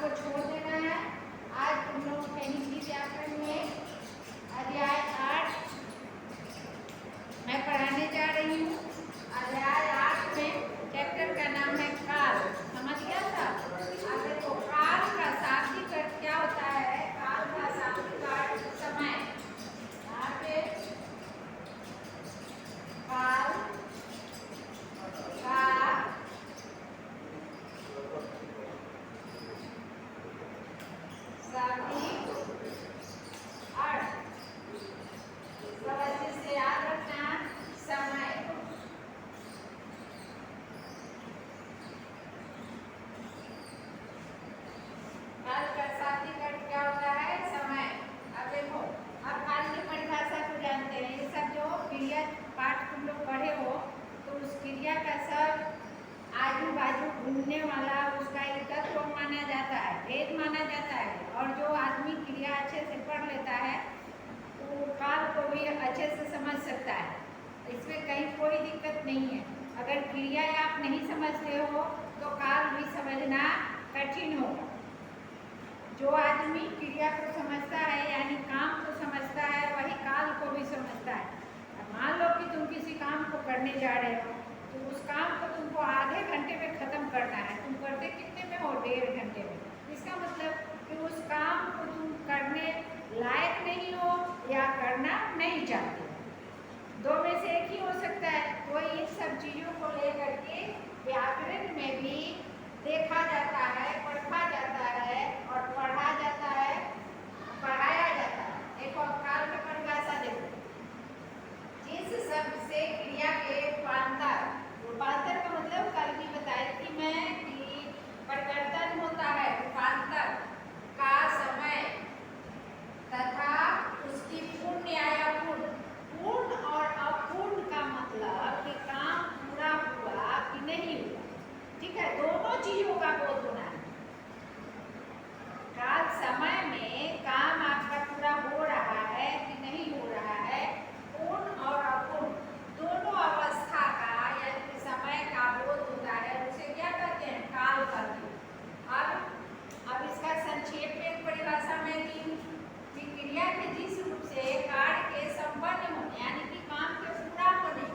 को छोड़ देना है। आज तुम लोग के हिंदी व्याकरण में अध्याय 8 मैं पढ़ाने जा रही हूँ। अध्याय 8 में चैप्टर का नाम है काल। समझ गया था? अब देखो काल का शाब्दिक अर्थ क्या होता है। काल का शाब्दिक अर्थ समय। यहाँ पे काल का शाब्दिक अर्थ सब अच्छे से याद रखना। समय काल का शाब्दिक अर्थ क्या होता है। समय। अब देखो अब काल की परिभाषा को जानते हैं। ये सब जो क्रिया पाठ तुम लोग पढ़े हो तो उस क्रिया का सब आजू बाजू घूमने वाला उसका एक तत्व माना जाता है, भेद माना जाता है। और जो आदमी क्रिया अच्छे से पढ़ लेता है तो काल को भी अच्छे से समझ सकता है। इसमें कहीं कोई दिक्कत नहीं है। अगर क्रिया आप नहीं समझते हो तो काल भी समझना कठिन होगा। जो आदमी क्रिया को समझता है यानी काम को समझता है वही काल को भी समझता है। मान लो कि तुम किसी काम को करने जा रहे हो तो उस काम को तुमको आधे घंटे में खत्म करना है। तुम करते कितने में हो? 1.5 घंटे में। इसका मतलब कि उस काम को तुम करने लायक नहीं हो या करना नहीं चाहते। दो में से एक ही हो सकता है। तो इन सब चीज़ों को लेकर के व्याकरण में भी देखा जाता है, पढ़ा जाता है और पढ़ा जाता है, पढ़ाया जाता है। देखो काल की परिभाषा देखो। जिस शब्द से क्रिया के रूपांतर का मतलब कल भी बताई थी मैं कि परिवर्तन होता है। रूपांतर का समय तथा उसकी पूर्ण या अपूर्ण। पूर्ण और अपूर्ण का मतलब कि काम पूरा हुआ कि नहीं हुआ। ठीक है, दोनों चीजों का बोध होना है। काल समय में काम आपका पूरा हो रहा है कि नहीं हो रहा है। पूर्ण और अपूर्ण दोनों अवस्था का यानी समय का बोध होता है। उसे क्या कहते हैं? काल कहते हैं। अब इसका संक्षेप में एक परिभाषा मैं दी हूँ कि क्रिया के जिस रूप से कार्य के संपन्न होने यानी कि काम के पूरा होने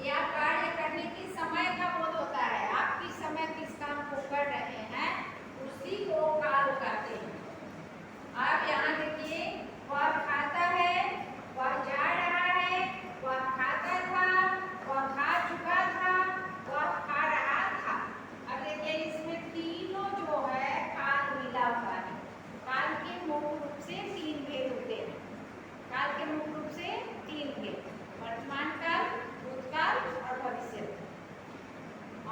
या कार्य करने की समय का बोध होता है। आप किस समय किस काम को कर रहे हैं उसी को काल कहते हैं। आप यहाँ देखिए, वह खाता है, वह जा रहा है, वह खाता था, वह खा चुका था, वह खा रहा था। अब देखिए इसमें तीनों जो है काल मिला हुआ है। काल के मुख्य रूप से 3 भेद होते हैं। काल के मुख्य रूप से 3 भेद, वर्तमान काल, भूतकाल और भविष्य।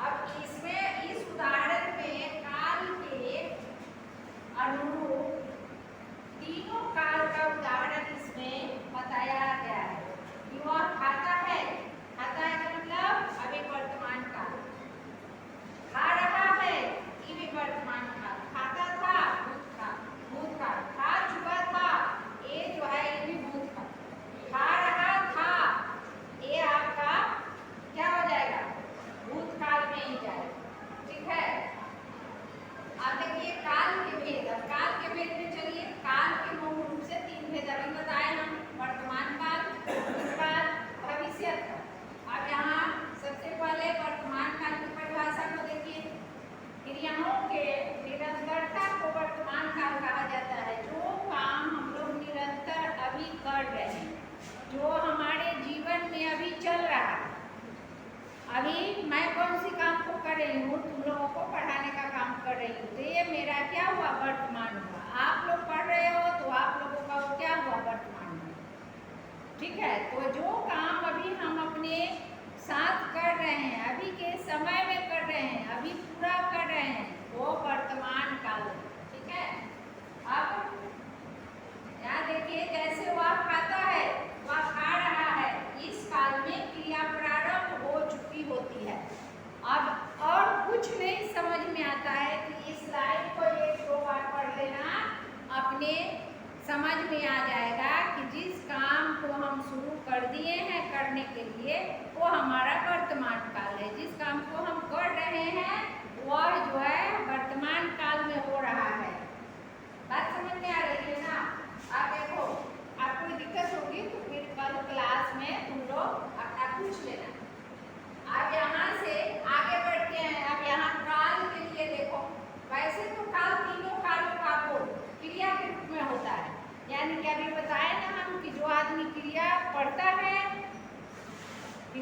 अब इसमें इस उदाहरण में काल के अनुरूप तीनों काल का उदाहरण इसमें बताया गया है। वह खाता है, खाता है का मतलब अभी वर्तमान काल। खा रहा है ये भी वर्तमान काल। खाता था भूतकाल। खा चुका था ये जो है ये भी भूतकाल। खा रहा था ये आपका क्या हो जाएगा? भूतकाल में ही जाएगा। ठीक है, अब देखिए काल के भेद। अब काल के भेद में चलिए, काल के मूल रूप से 3 भेद अभी बताए हम। वर्तमान काल, भूतकाल, भविष्य काल। अब यहाँ सबसे पहले वर्तमान काल की परिभाषा को देखिए। क्रियाओं के निरंतरता को वर्तमान काल कहा जाता है। जो काम हम लोग निरंतर अभी कर रहे हैं, जो हमारे जीवन में अभी चल रहा है। अभी मैं कौन सी काम को कर रही हूँ? तुम लोगों को पढ़ाने का काम कर रही हूँ। तो ये मेरा क्या हुआ? वर्तमान हुआ। आप लोग पढ़ रहे हो तो आप लोगों का क्या हुआ? वर्तमान हुआ। ठीक है, तो जो काम अभी हम अपने साथ कर रहे हैं, अभी के समय में कर रहे हैं, अभी पूरा कर रहे हैं, वो वर्तमान काल है। ठीक है, अब यहाँ देखिए जैसे वह खाता है, वह खा रहा है, इस काल में क्रिया प्रारंभ हो चुकी होती है। अब और कुछ नहीं समझ में आता है कि इस लाइन को 1-2 बार पढ़ लेना, अपने समझ में आ जाएगा कि जिस काम को हम शुरू कर दिए हैं करने के लिए वो हमारा वर्तमान काल है। जिस काम को हम कर रहे हैं वह जो है वर्तमान काल में हो रहा है।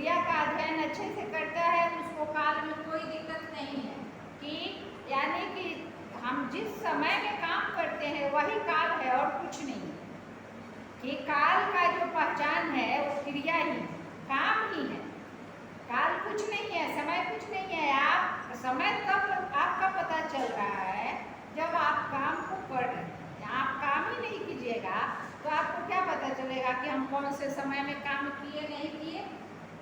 क्रिया का अध्ययन अच्छे से करता है उसको काल में कोई दिक्कत नहीं है, कि यानी कि हम जिस समय में काम करते हैं वही काल है और कुछ नहीं। कि काल का जो पहचान है वो क्रिया ही, काम ही है। काल कुछ नहीं है, समय कुछ नहीं है। आप समय तब आपका पता चल रहा है जब आप काम को कर रहे हैं। आप काम ही नहीं कीजिएगा तो आपको क्या पता चलेगा कि हम कौन से समय में काम किए नहीं किए।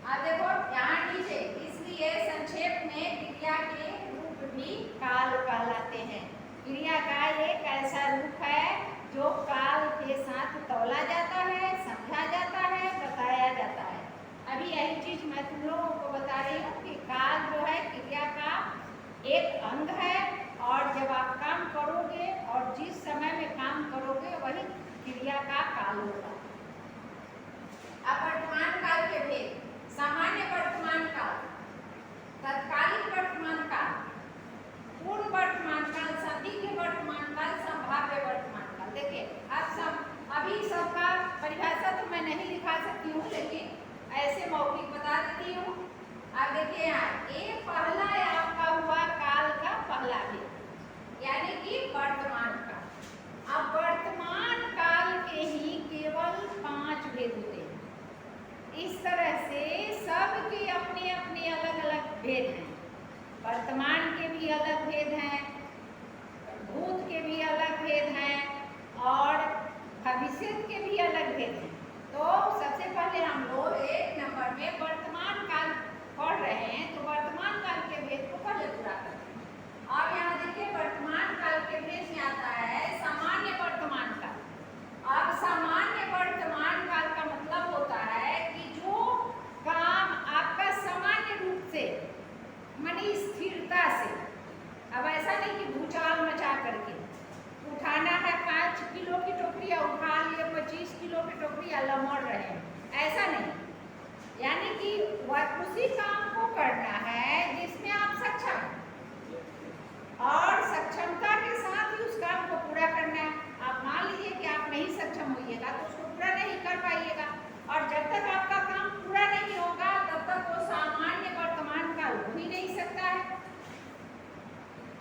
अब देखो यहाँ नीचे, इसलिए संक्षेप में क्रिया के रूप भी काल कहलाते हैं। क्रिया का एक ऐसा रूप है जो काल के साथ तौला जाता है, समझा जाता है, बताया जाता है। अभी यही चीज मैं तुम लोगों को बता रही हूँ कि काल जो है क्रिया का एक अंग है, और जब आप काम करोगे और जिस समय में काम करोगे वही क्रिया का काल होगा। अब वर्तमान काल के भेद, सामान्य वर्तमान काल, तत्कालिक वर्तमान काल, पूर्ण वर्तमान काल, संधि के वर्तमान काल, संभाव्य वर्तमान काल। देखिए आप सब अभी सबका परिभाषा तो मैं नहीं लिखा सकती हूँ, लेकिन ऐसे मौखिक बता देती हूँ। अब देखिए यहाँ ये पहला आपका हुआ काल का पहला भेद, यानी कि वर्तमान काल। अब वर्तमान काल के ही केवल 5 भेद होते हैं। इस तरह से सबके अपने अपने अलग अलग भेद हैं। वर्तमान के भी अलग भेद हैं, भूत के भी अलग भेद हैं, और भविष्य के भी अलग भेद हैं। तो सबसे पहले हम लोग 1 नंबर में वर्तमान काल पढ़ रहे हैं, तो वर्तमान काल के भेद को पहले पूरा करते हैं। और यहाँ देखिए वर्तमान काल के भेद में आता है सामान्य वर्तमान काल। अब सामान्य वर्तमान काल का मतलब होता है कि जो काम आपका सामान्य रूप से, माने स्थिरता से, अब ऐसा नहीं कि भूचाल मचा करके उठाना है 5 किलो की टोकरी और उठा लिए 25 किलो की टोकरी लमड़ रहे हैं, ऐसा नहीं। यानी कि वह उसी काम को करना है जिसमें आप सक्षम हैं, और सक्षमता के साथ ही उस काम को पूरा करना है। आप मान लीजिए कि आप नहीं सक्षम होइएगा तो उसको पूरा नहीं कर पाइएगा, और जब तक आपका काम पूरा नहीं होगा तब तक वो सामान्य वर्तमान काल हो ही नहीं सकता है।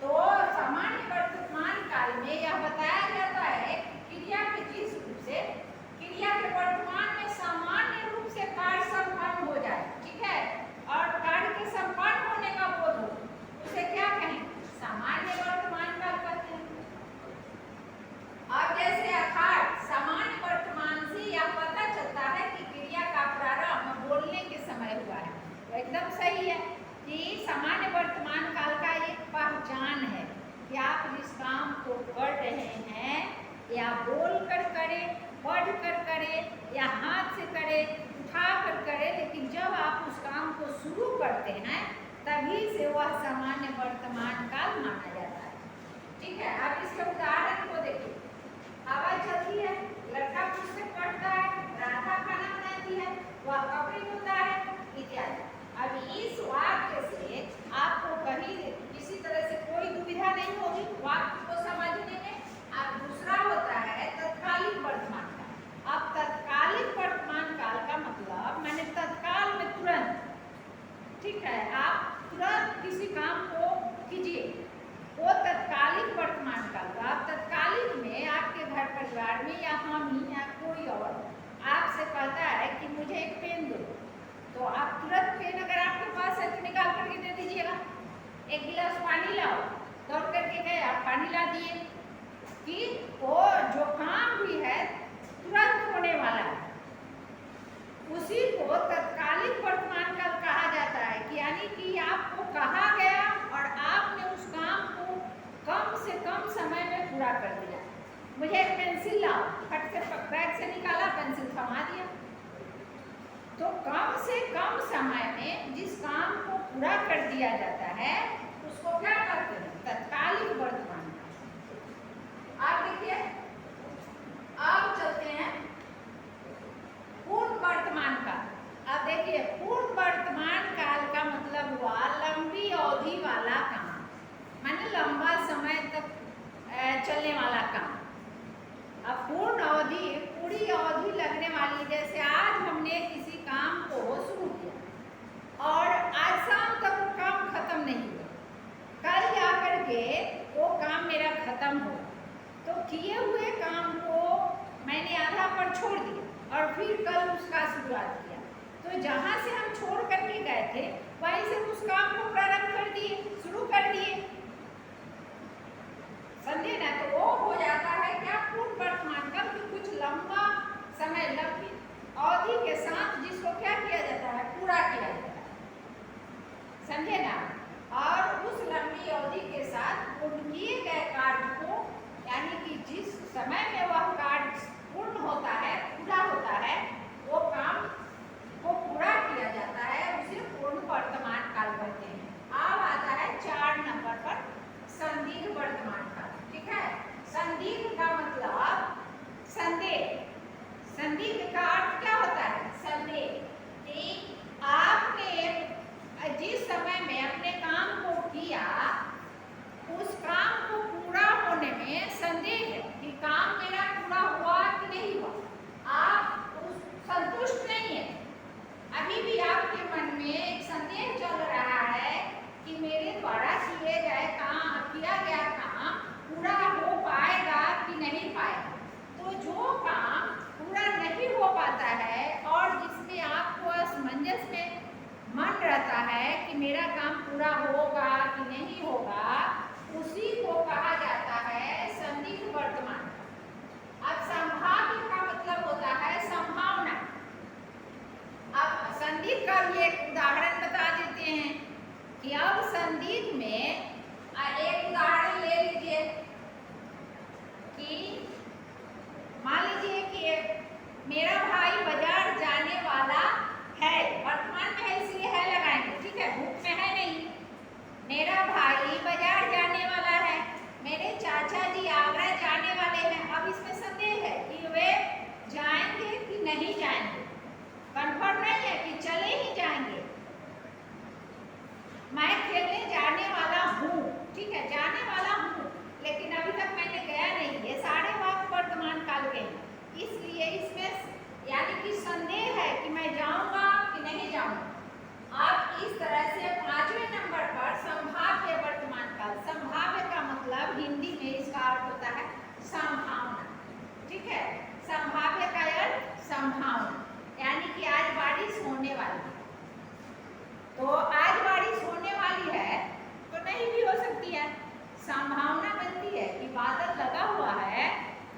तो सामान्य वर्तमान काल में यह बताया जाता है क्रिया के जिस रूप से क्रिया के वर्तमान में सामान्य रूप से कार्य संपन्न हो जाए, ठीक है, और कार्य के संपन्न होने का बोध हो, उसे क्या कहें, सामान्य वर्तमान काल कहते हैं। अब जैसे अर्थात सामान्य वर्तमान से यह पता चलता है कि क्रिया का प्रारंभ बोलने के समय हुआ है। तो एकदम सही है कि सामान्य वर्तमान काल का एक पहचान है कि आप जिस काम को कर रहे हैं, या बोल कर करें, पढ़ कर करें, या हाथ से करें, उठा कर करें, लेकिन जब आप उस काम को शुरू करते हैं तभी से वह सामान्य वर्तमान काल माना जाता है। ठीक है, अब इसके उदाहरण को देखिए। हवा चलती है, लड़का पुस्तक पढ़ता है, राधा खाना बनाती है, वह कपड़े धोता है, इत्यादि। अब इस वाक्य से आपको कहीं किसी तरह से कोई दुविधा नहीं होगी वाक्य को समझने में। अब दूसरा होता है तत्कालिक वर्तमान काल। अब तत्कालिक वर्तमान काल का मतलब मैंने तत्काल में तुरंत, ठीक है, आप तुरंत किसी काम को कीजिए, वो तत्कालिक वर्तमान काल का। आप तत्कालिक में आपके घर परिवार में या हम ही या कोई और आपसे कहता है कि मुझे एक पेन दो, तो आप तुरंत पेन अगर आपके पास है तो निकाल करके दे दीजिएगा। एक गिलास पानी लाओ, दौड़ करके गए, आप पानी ला दिए, कि वो जो काम भी है तुरंत होने वाला है, उसी को तत्कालिक वर्तमान काल कहा जाता है। कि यानी कि आपको कहा गया और आपने उस काम को कम से कम समय में पूरा कर दिया। मुझे एक पेंसिल लाओ, फट से बैग से निकाला, पेंसिल थमा दिया। तो कम से कम समय में जिस काम को पूरा कर दिया जाता है उसको क्या कहते हैं, तत्कालिक वर्तमान काल। आप देखिए, अब चलते हैं पूर्ण वर्तमान काल। अब देखिए पूर्ण वर्तमान काल का मतलब हुआ लंबी अवधि वाला काम, माने लंबा समय तक चलने वाला काम। अब पूर्ण अवधि, पूरी अवधि लगने वाली, जैसे आज हमने किसी काम को शुरू किया, किए हुए काम को मैंने आधा पर छोड़ दिया और फिर कल उसका शुरुआत किया। तो जहाँ से हम छोड़ करके गए थे वहीं से उस काम को प्रारंभ कर दिए, शुरू कर दिए, समझे ना। तो वो हो जाता है क्या, पूर्ण वर्तमान काल की कुछ लंबा समय लंबी अवधि के साथ जिसको क्या किया जाता है, पूरा किया जाता है, समझे ना। और उस लंबी अवधि के साथ पूर्ण किए गए कार्य को, यानी कि जिस समय में वह कार्य पूर्ण होता है, पूरा होता है, वो काम को पूरा किया जाता है, उसे पूर्ण वर्तमान काल कहते हैं। अब आता है 4 नंबर पर संदिग्ध वर्तमान काल। ठीक है, संदिग्ध का मतलब संदेह। संदिग्ध का अर्थ क्या होता है, संदेह, कि आपने जिस समय में अपने काम को किया उस काम को पूरा होने में संदेह है कि काम मेरा पूरा हुआ कि नहीं हुआ, आप उस संतुष्ट नहीं है, अभी भी आपके मन में एक संदेह चल रहा है कि मेरे द्वारा किए गए काम, किया गया काम पूरा हो पाएगा कि नहीं पाएगा। तो जो काम पूरा नहीं हो पाता है और जिसमें आपको असमंजस में मन रहता है कि मेरा काम पूरा होगा कि नहीं होगा, उसी को कहा जाता है संदिग्ध वर्तमान। अब संभाव्य का मतलब होता है संभावना। अब संदिग्ध का भी एक उदाहरण बता देते हैं कि अब संदिग्ध में एक उदाहरण ले लीजिए कि मान लीजिए कि मेरा भाई बाजार जाने वाला है, वर्तमान में है इसलिए है लगाएंगे, ठीक है, भूख में है नहीं। मेरा भाई बाजार जाने वाला है, मेरे चाचा जी आगरा जाने वाले हैं। अब इसमें संदेह है कि वे जाएंगे कि नहीं जाएंगे, कन्फर्म नहीं है कि चले ही जाएंगे। मैं खेलने जाने वाला हूँ, ठीक है, जाने वाला हूँ, लेकिन अभी तक मैंने गया नहीं। ये सारे वाक्य वर्तमान काल के हैं, इसलिए इसमें यानी कि संदेह है कि मैं जाऊंगा कि नहीं जाऊंगा। आप इस तरह से 5वें नंबर पर संभाव्य वर्तमान काल। संभाव्य का मतलब हिंदी में इसका अर्थ होता है संभावना, ठीक है, संभाव्य का अर्थ संभावना, यानी कि आज बारिश होने वाली है, तो आज बारिश होने वाली है तो नहीं भी हो सकती है, संभावना बनती है कि बादल लगा हुआ है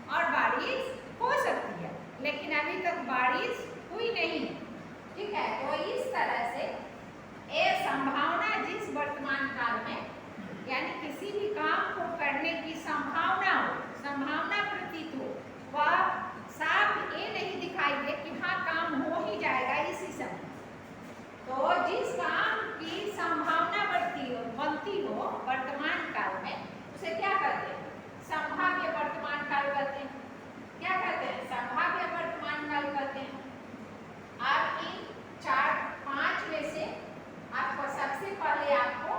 और बारिश हो सकती है, लेकिन अभी तक बारिश हुई नहीं, ठीक है। तो इस तरह से ये संभावना जिस वर्तमान काल में, यानी किसी भी काम को करने की संभावना हो, संभावना प्रतीत हो, वह साफ ये नहीं दिखाई दे कि हाँ काम हो ही जाएगा इसी समय। तो जिस काम की संभावना बनती हो वर्तमान काल में, उसे क्या कहते हैं, संभाव्य वर्तमान काल कहते हैं। क्या कहते हैं, संभाव्य वर्तमान काल कहते हैं। आप इन 4-5 में से आपको सबसे पहले आपको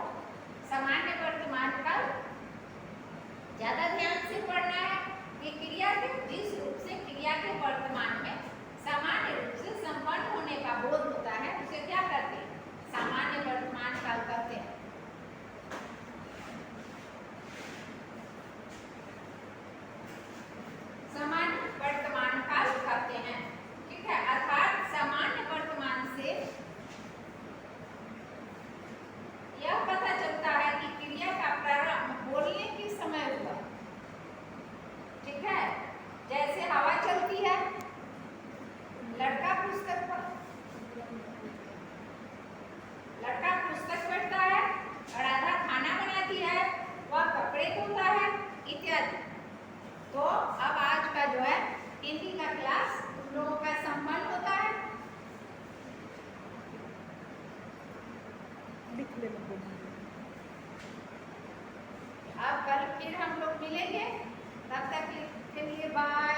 सामान्य वर्तमान काल ज्यादा ध्यान से पढ़ना है कि क्रिया के जिस रूप से क्रिया के वर्तमान में सामान्य रूप से संपन्न होने का बोध होता है, उसे क्या कहते हैं, सामान्य वर्तमान काल कहते हैं। सामान्य वर्तमान काल कहते हैं, ठीक है। अर्थात सामान्य वर्तमान से यह पता चलता है कि क्रिया का प्रारंभ बोलने के समय हुआ, ठीक है। जैसे हवा चलती है, लड़का पुस्तक पढ़ता है, राधा खाना बनाती है, वह कपड़े धोता है, इत्यादि। तो अब आज का जो है हिंदी का क्लास उन लोगों का संबंध होता है। अब कल फिर हम लोग मिलेंगे, तब तक के लिए बाय।